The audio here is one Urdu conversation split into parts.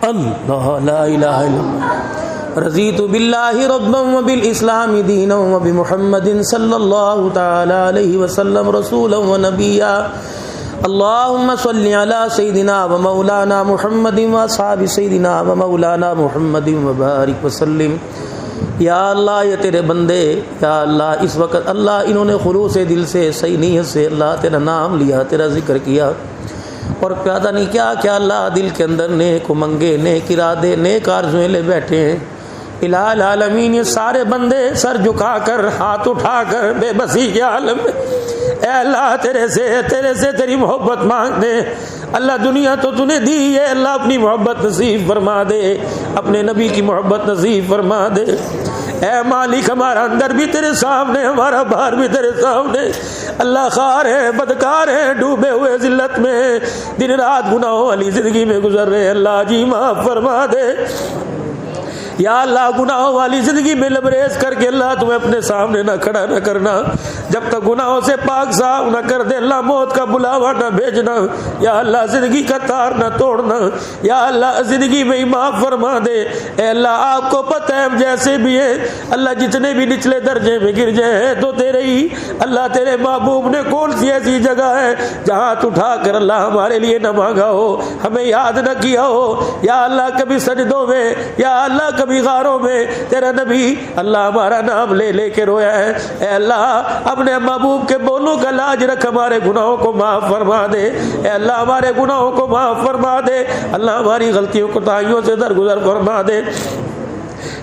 اللہ لا الہ الا اللہ رضیت باللہ ربا وبالاسلام دینا وبمحمد صلی اللہ تعالی علیہ وسلم رسولا ونبیا اللہم صلی علی سیدنا ومولانا محمد واصحاب سیدنا ومولانا محمد وبارک وسلم۔ یا اللہ یہ تیرے بندے، یا اللہ اس وقت اللہ انہوں نے خلوص دل سے صحیح نیت سے اللہ تیرا نام لیا، تیرا ذکر کیا، اور پتہ نہیں کیا کیا اللہ دل کے اندر نیک امنگے، نیک ارادے، نیک آرزویں لے بیٹھے ہیں۔ الہ العالمین یہ سارے بندے سر جھکا کر ہاتھ اٹھا کر بے بسی کے عالم میں اے اللہ تیرے سے تیری محبت مانگ دے۔ اللہ دنیا تو تو نے دی ہے، اللہ اپنی محبت نصیب فرما دے، اپنے نبی کی محبت نصیب فرما دے۔ اے مالک ہمارا اندر بھی تیرے سامنے، ہمارا باہر بھی تیرے سامنے، اللہ خوار ہے، بدکار ہے، ڈوبے ہوئے ذلت میں دن رات گناہوں والی زندگی میں گزر رہے، اللہ جی معاف فرما دے۔ یا اللہ گناہوں والی زندگی میں لبریز کر کے اللہ تمہیں اپنے سامنے نہ کھڑا نہ کرنا، جب تک گناہوں سے پاک صاف نہ کر دے اللہ موت کا بلاوا نہ بھیجنا، یا اللہ زندگی کا تار نہ توڑنا، یا اللہ زندگی میں ہی معاف فرما دے۔ اے اللہ آپ کو پتہ ہے ہم جیسے بھی ہیں، اللہ جتنے بھی نچلے درجے میں گر جائے ہیں تو تیرے ہی اللہ تیرے محبوب نے کون سی ایسی جگہ ہے جہاں ہاتھ اٹھا کر اللہ ہمارے لیے نہ مانگا ہو، ہمیں یاد نہ کیا ہو، یا اللہ کبھی سجدوں میں، یا اللہ کبھی غاروں میں تیرا نبی اللہ ہمارا نام لے لے کے رویا ہے۔ اے اللہ اپنے محبوب کے بولوں کا لاج رکھ، ہمارے گناہوں کو معاف فرما دے۔ اے اللہ ہمارے گناہوں کو معاف فرما دے، اللہ ہماری غلطیوں کوتاہیوں سے درگزر فرما دے۔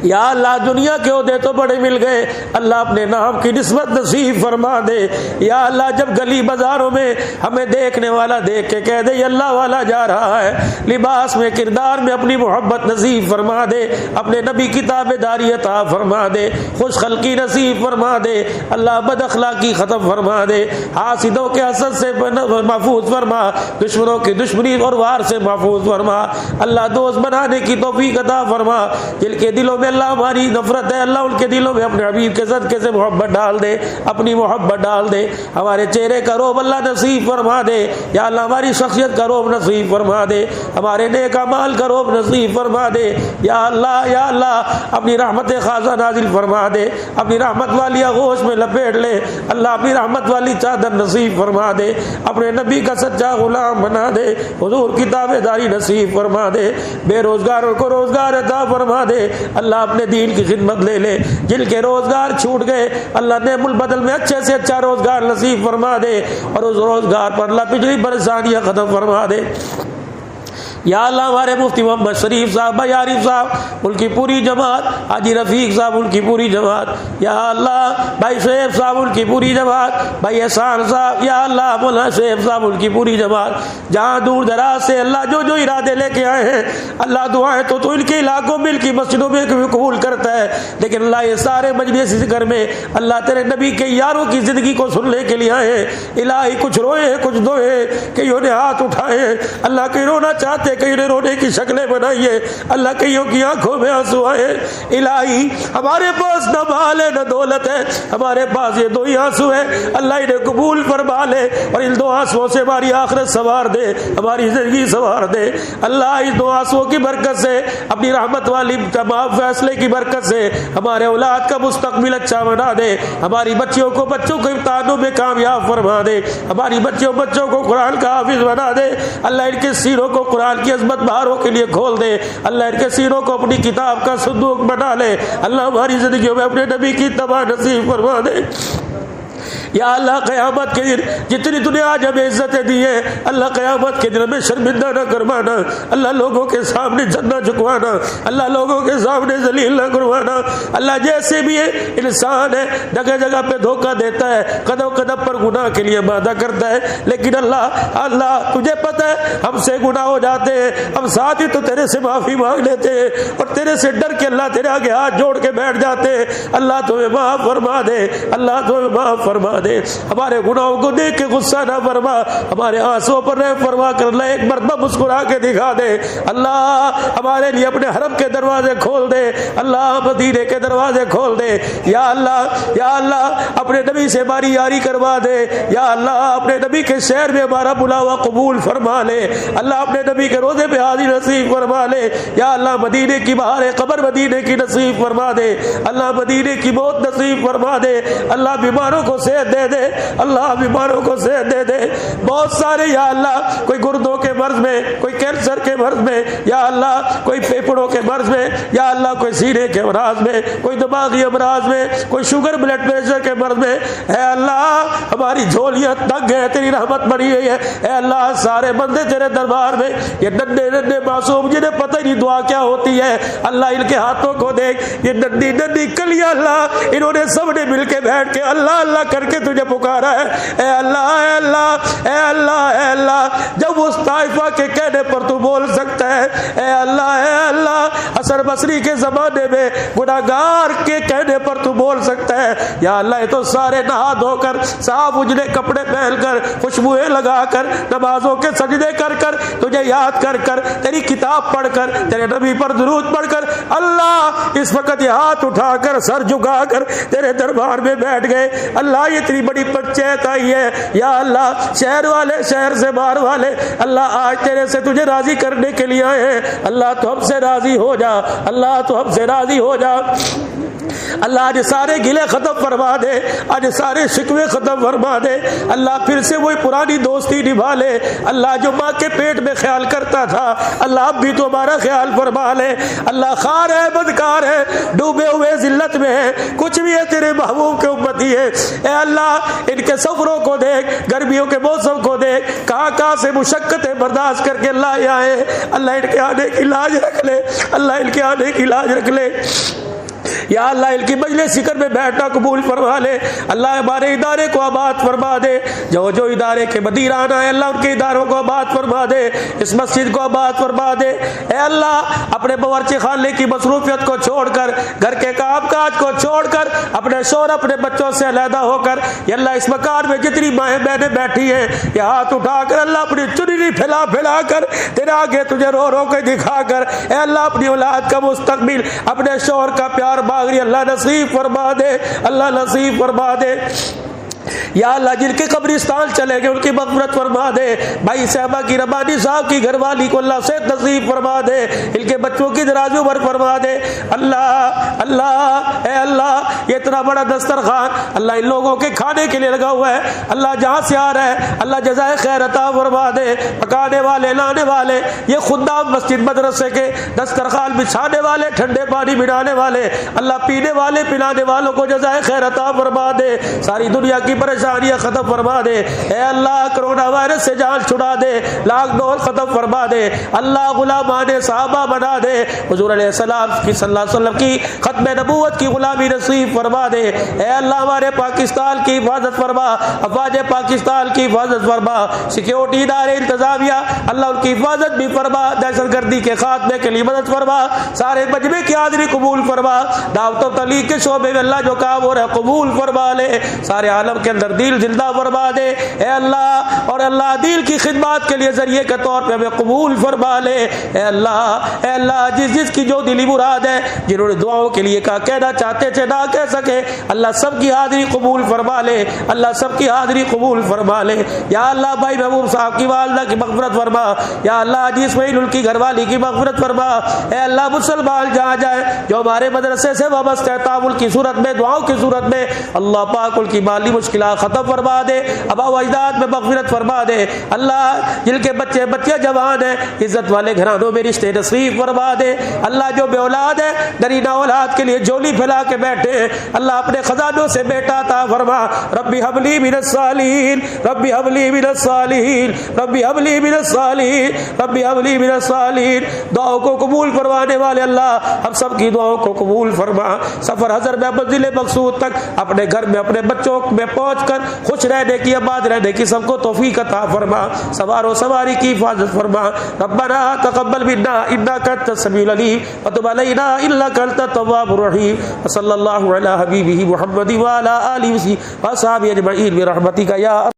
یا اللہ دنیا کے عہدے تو بڑے مل گئے، اللہ اپنے نام کی نسبت نصیب فرما دے۔ یا اللہ جب گلی بازاروں میں ہمیں دیکھنے والا دیکھ کے کہہ دے یہ اللہ والا جا رہا ہے، لباس میں کردار میں اپنی محبت نصیب فرما دے، اپنے نبی کی تابعداری عطا فرما دے، خوش خلقی نصیب فرما دے، اللہ بد اخلاقی ختم فرما دے، حاسدوں کے حسد سے محفوظ فرما، دشمنوں کی دشمنی اور وار سے محفوظ فرما، اللہ دوست بنانے کی توفیق عطا فرما، جن کے دلوں میں اللہ ہماری نفرت ہے اللہ ان کے دلوں میں اپنے حبیب کے صدقے سے محبت ڈال دے، اپنی محبت ڈال دے، ہمارے چہرے کا روب اللہ نصیب فرما دے، یا اللہ ہماری شخصیت کا روب نصیب فرما دے، ہمارے نیک اعمال کا روب نصیب فرما دے، یا اللہ اپنی رحمت خاصہ نازل فرما دے، اپنی رحمت والی آغوش میں لپیٹ لے، اللہ اپنی رحمت والی چادر نصیب فرما دے، اپنے نبی کا سچا غلام بنا دے، حضور کی تابعداری نصیب فرما دے، بے روزگاروں کو روزگار عطا فرما دے، اللہ اپنے دین کی خدمت لے لے، جن کے روزگار چھوٹ گئے اللہ نعم البدل میں اچھے سے اچھا روزگار نصیب فرما دے، اور اس روزگار پر اللہ پچھلی پریشانیاں ختم فرما دے۔ یا اللہ ہمارے مفتی محمد شریف صاحب، بھائی عارف صاحب ان کی پوری جماعت، حاجی رفیق صاحب ان کی پوری جماعت، یا اللہ بھائی شعیب صاحب ان کی پوری جماعت، بھائی احسان صاحب، یا اللہ مولانا شعیب صاحب ان کی پوری جماعت، جہاں دور دراز سے اللہ جو ارادے لے کے آئے ہیں اللہ دعائیں تو ان کے علاقوں میں ان کی مسجدوں میں قبول کرتا ہے، لیکن اللہ یہ سارے مجلس ذکر میں اللہ تیرے نبی کے یاروں کی زندگی کو سننے کے لیے آئے ہیں، الہی کچھ روئے کچھ دوئے، کئیوں نے ہاتھ اٹھائے، اللہ کئی رونا چاہتے کئی نے رونے کی شکلیں بنائی ہے، اللہ کئیوں کی آنکھوں میں آنسو آئے، الہی ہمارے پاس نہ مال ہے نہ دولت ہے، ہمارے پاس یہ دو ہی آنسو ہے، اللہ انہیں قبول فرما لے، اور ان دو آنسوؤں سے ہماری آخرت سنوار دے، ہماری زندگی سنوار دے، اللہ اس دو آنسوؤں کی برکت سے اپنی رحمت والی تمام فیصلے کی برکت سے ہمارے اولاد کا مستقبل اچھا بنا دے، ہماری بچوں کو امتحانوں میں کامیاب فرما دے، ہماری بچوں کو قرآن کا حافظ بنا دے، اللہ ان کے سینوں کو قرآن کی عظمت بہاروں کے لیے کھول دے، اللہ ان کے سینوں کو اپنی کتاب کا صندوق بنا لے، اللہ ہماری زندگیوں میں اپنے نبی کی اتباع نصیب فرما دے۔ یا اللہ قیامت کے دن جتنی دنیا آج ہمیں عزتیں دی ہیں اللہ قیامت کے دن ہمیں شرمندہ نہ کروانا، اللہ لوگوں کے سامنے جھکنا جھکوانا، اللہ لوگوں کے سامنے ذلیل نہ کروانا، اللہ جیسے بھی ہے انسان ہے جگہ جگہ پہ دھوکہ دیتا ہے، قدم قدم پر گناہ کے لیے وعدہ کرتا ہے، لیکن اللہ تجھے پتہ ہے ہم سے گناہ ہو جاتے ہیں، ہم ساتھ ہی تو تیرے سے معافی مانگ لیتے ہیں اور تیرے سے ڈر کے اللہ تیرے آگے ہاتھ جوڑ کے بیٹھ جاتے ہیں، اللہ تمہیں معاف فرما دے، اللہ تمہیں معاف فرما دے۔ دے, ہمارے گناہوں کو دیکھ کے غصہ نہ فرما, ہمارے آنسوں پر رحم فرما کر اللہ ایک مرتبہ مسکرا کے دکھا دے. اللہ ہمارے لیے اپنے حرم کے دروازے کھول دے, اللہ مدینے کے دروازے کھول دے. یا اللہ اپنے نبی سے ہماری یاری کروا دے. یا اللہ اپنے نبی کے شہر میں ہمارا بلاوا قبول فرما لے. اللہ اپنے نبی کے روزے پہ حاضری نصیب فرما لے. یا اللہ مدینے کی بہار قبر مدینے کی نصیب فرما دے. اللہ مدینے کی موت نصیب فرما دے. اللہ بیماروں کو صحت دے دے, اللہ بیماروں کو صحت دے دے. بہت سارے یا اللہ کوئی گردوں کے مرض میں, کوئی کینسر کے مرض میں, یا اللہ کوئی پھیپھڑوں کے مرض میں, یا اللہ کوئی سینے کے امراض میں, کوئی دماغی امراض میں, کوئی شوگر بلڈ پریشر کے مرض میں. اے اللہ ہماری جھولیاں تنگ ہے, تیری رحمت بڑی ہوئی ہے. اے اللہ سارے بندے تیرے دربار میں, یہ ننھے ننھے معصوم جنہیں پتہ ہی نہیں دعا کیا ہوتی ہے, اللہ ان کے ہاتھوں کو دیکھ, یہ ننھی ننھی کلیاں اللہ انہوں نے سب نے مل کے بیٹھ کے اللہ اللہ کر کے تجھے پکارا ہے. اے اللہ اے اللہ اے اللہ اے اللہ, جب اس طائفہ کے کہنے پر تو بول سکتا ہے. اے اللہ حسن بصری کے زمانے میں گناہگار کے کہنے پر تو بول سکتا ہے. یا اللہ یہ تو سارے نہا دھو کر صاف اجلے کپڑے پہن کر خوشبوئیں لگا کر نمازوں کے سجدے کر کر تجھے یاد کر کر تیری کتاب پڑھ کر تیرے نبی پر درود پڑھ کر اللہ اس وقت یہ ہاتھ اٹھا کر سر جھکا کر تیرے دربار میں بیٹھ گئے. اللہ یہ تیری بڑی پنچایت آئی ہے. یا اللہ شہر والے شہر سے باہر والے اللہ آج تیرے سے تجھے راضی کرنے کے لیے آئے ہیں. اللہ تو ہم سے راضی ہو جا, اللہ تو ہم سے راضی ہو جا. اللہ آج سارے گلے ختم فرما دے, آج سارے شکوے ختم فرما دے. اللہ پھر سے وہی پرانی دوستی نبھا لے. اللہ جو ماں کے پیٹ میں خیال کرتا تھا اللہ اب بھی تو ہمارا خیال فرما لے. اللہ خار ہے, بدکار ہے, ڈوبے ہوئے ذلت میں ہے, کچھ بھی ہے تیرے محبوب کے امتی ہے. اے اللہ ان کے سفروں کو دیکھ, گرمیوں کے موسم کو دیکھ, کہاں کہاں سے مشقتیں برداشت کر کے اللہ آئے. اللہ ان کے آنے کی لاج رکھ لے, اللہ ان کے آنے کی لاج رکھ لے. یا اللہ ان کی مجلس ذکر میں بیٹھنا قبول فرما لے. اللہ ہمارے ادارے کو آباد فرما دے, جو جو ادارے کے مدیران ہیں اللہ ان کے اداروں کو آباد فرما دے, اس مسجد کو آباد فرما دے. اے اللہ اپنے باورچی خانے کی مصروفیت کو چھوڑ کر, گھر کے کام کاج کو چھوڑ کر, اپنے شوہر اپنے بچوں سے علیحدہ ہو کر یا اللہ اس مکان میں جتنی مائیں بہنیں بیٹھی ہیں یہ ہاتھ اٹھا کر اللہ اپنی چننی پھیلا پھیلا کر تیرے آگے تجھے رو رو کے دکھا کر اے اللہ اپنی اولاد کا مستقبل, اپنے شوہر کا پیار باغری اللہ نصیب فرما دے, اللہ نصیب فرما دے. یا اللہ جن کے قبرستان چلے گئے ان کی مغفرت فرما دے. بھائی صاحبہ کی ربانی صاحب کی گھر والی کو اللہ صحت نصیب فرما دے, ان کے بچوں کی دراز عمر فرما دے. اللہ اے اللہ یہ اتنا بڑا دسترخوان اللہ ان لوگوں کے کھانے کے لیے لگا ہوا ہے, اللہ جہاں سے آ رہا ہے اللہ جزائے خیر عطا فرما دے. پکانے والے, لانے والے, یہ خدام مسجد مدرسے کے, دسترخوان بچھانے والے, ٹھنڈے پانی بنانے والے, اللہ پینے والے پلانے والوں کو جزائے خیر عطا فرما دے. ساری دنیا کی پریشانیاں ختم فرما دے. اے اللہ کرونا وائرس سے جان چھڑا دے, لاک ڈاؤن ختم فرما دے. اللہ غلامان صحابہ بنا دے. حضور علیہ السلام کی صلی اللہ علیہ وسلم کی ختم نبوت کی غلامی نصیب فرما دے. اے اللہ ہمارے پاکستان کی حفاظت فرما, افواج پاکستان کی حفاظت فرما, سیکیورٹی ادارے انتظامیہ اللہ ان کی حفاظت بھی فرما, دہشت گردی کے خاتمے کے لیے مدد فرما, سارے مجمع کی حاضری قبول فرما, دعوت و تبلیغ کے شعبے میں اللہ جو کام ہو رہا ہے قبول فرما لے, سارے عالم کے اندر دل زندہ فرما دے. اے اللہ اور اللہ دل کی خدمات کے لیے ذریعے کے طور پہ ہمیں قبول فرما لے. اے اللہ جس جس کی جو دلی مراد ہے, جنہوں نے دعاؤں کے لیے کہنا چاہتے تھے نہ کہہ سکے, اللہ سب کی حاضری قبول فرما لے, اللہ سب کی حاضری قبول فرما لے. یا اللہ بھائی محبوب صاحب کی والدہ کی مغفرت فرما, یا اللہ جی اسماعیل ان کی گھر والی کی مغفرت فرما. اے اللہ مسلمان جہاں جائے جو ہمارے مدرسے سے وابستہ ہے تعامل کی صورت میں, دعاؤں کی صورت میں, اللہ پاک ان کی مالی مشکلات ختم فرما دے, ابا و اجداد میں مغفرت فرما دے. اللہ جن کے بچے بچیاں جوان ہیں عزت والے گھرانوں میں رشتے نصیب فرما دے. اللہ جو بے اولاد ہے نرینہ اولاد کے لیے جولی پھیلا کے بیٹھے ہیں اللہ اپنے خزانوں سے بیٹا عطا فرما. ربی حبلی من الصالحین, ربی حبلی من الصالحین, ربی حبلی من الصالحین, ربی حبلی من الصالحین. دعاؤں کو قبول فرمانے والے اللہ ہم سب کی دعاؤں کو قبول فرما. سفر حضر میں منزل مقصود تک اپنے گھر میں اپنے بچوں میں پہنچ کر خوش رہنے کی آباد رہنے کی سب کو توفیق عطا فرما سوار و سواری کی حفاظت فرما ربنا تقبل منا انك انت السميع العليم وتب علينا انك انت التواب الرحيم وصلى الله على حبيبه محمد وعلى اله وصحبه اجمعين برحمتك يا